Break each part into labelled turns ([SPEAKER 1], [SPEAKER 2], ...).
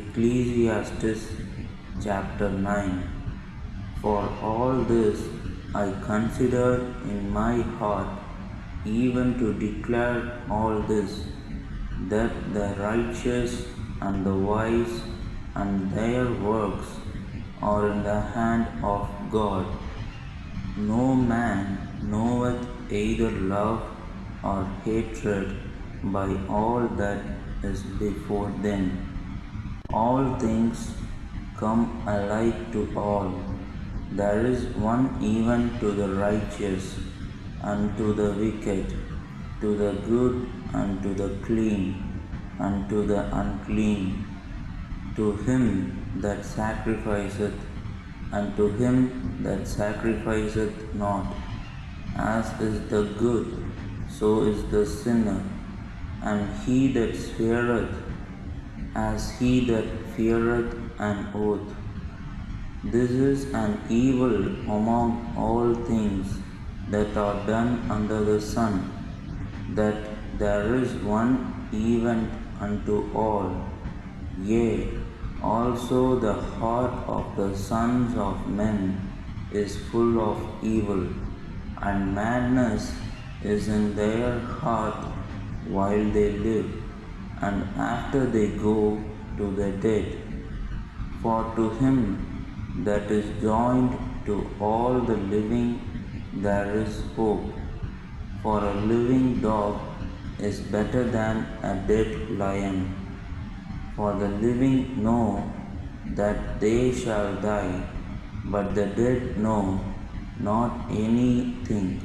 [SPEAKER 1] Ecclesiastes chapter 9. For all this I considered in my heart, even to declare all this, that the righteous and the wise and their works are in the hand of God. No man knoweth either love or hatred by all that is before them. All things come alike to all. There is one even to the righteous, and to the wicked, to the good and to the clean, and to the unclean, to him that sacrificeth, and to him that sacrificeth not. As is the good, so is the sinner, and he that feareth, as he that feareth an oath. This is an evil among all things that are done under the sun, that there is one even unto all. Yea, also the heart of the sons of men is full of evil, and madness is in their heart while they live, and after they go to the dead. For to him that is joined to all the living there is hope. For a living dog is better than a dead lion. For the living know that they shall die, but the dead know not anything,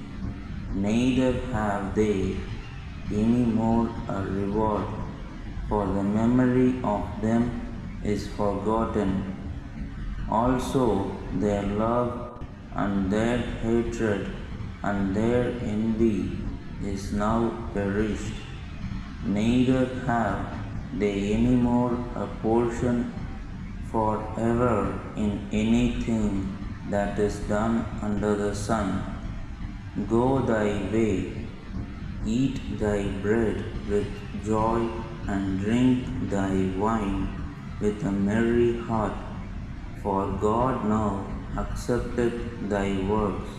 [SPEAKER 1] neither have they any more a reward, for the memory of them is forgotten. Also their love and their hatred and their envy is now perished, neither have they any more a portion forever in anything that is done under the sun. Go thy way, eat thy bread with joy, and drink thy wine with a merry heart, for God now accepteth thy works.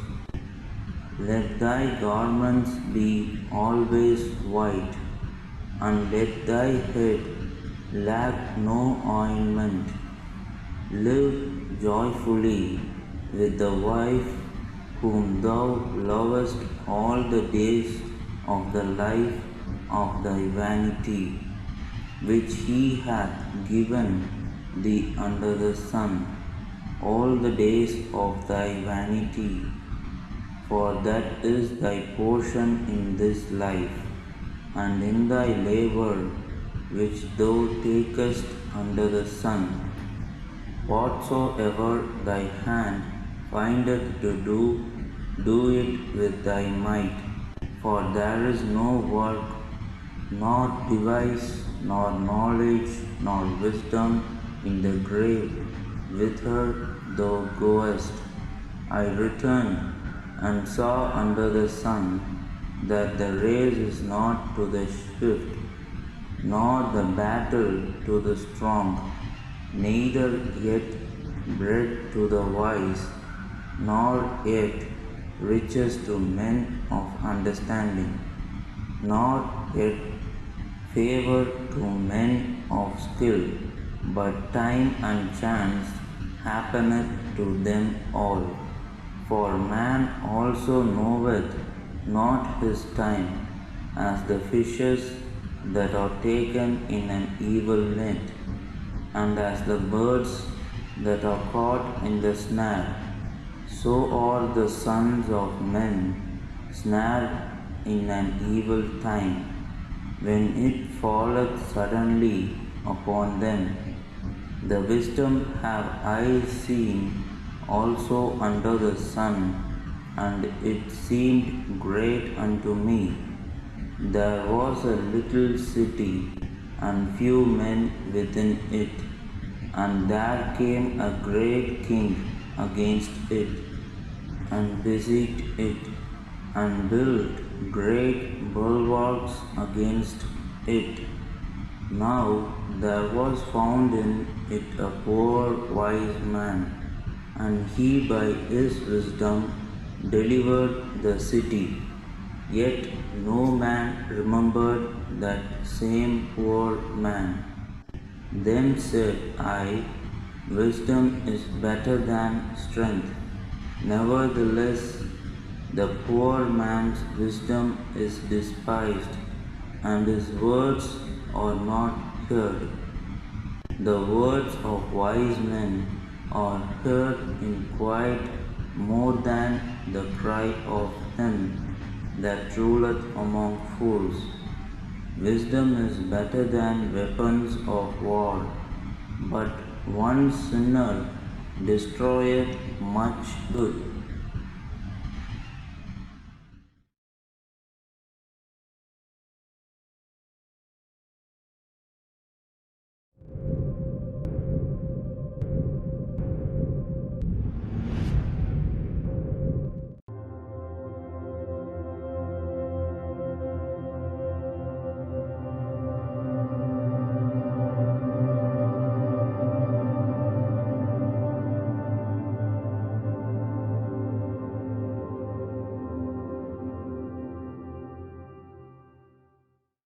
[SPEAKER 1] Let thy garments be always white, and let thy head lack no ointment. Live joyfully with the wife whom thou lovest all the days of the life of thy vanity, which he hath given thee under the sun, all the days of thy vanity. For that is thy portion in this life, and in thy labor which thou takest under the sun. Whatsoever thy hand findeth to do, do it with thy might. For there is no work, nor device, nor knowledge, nor wisdom in the grave whither thou goest. I returned and saw under the sun that the race is not to the swift, nor the battle to the strong, neither yet bread to the wise, nor yet riches to men of understanding, nor yet favor to men of skill, but time and chance happeneth to them all. For man also knoweth not his time, as the fishes that are taken in an evil net, and as the birds that are caught in the snare. So are the sons of men snared in an evil time, when it falleth suddenly upon them. The wisdom have I seen also under the sun, and it seemed great unto me. There was a little city, and few men within it, and there came a great king against it, and besieged it, and built great bulwarks against it. Now there was found in it a poor wise man, and he by his wisdom delivered the city. Yet no man remembered that same poor man. Then said I, wisdom is better than strength. Nevertheless, the poor man's wisdom is despised, and his words are not heard. The words of wise men are heard in quiet more than the cry of him that ruleth among fools. Wisdom is better than weapons of war, but one sinner destroyeth much good.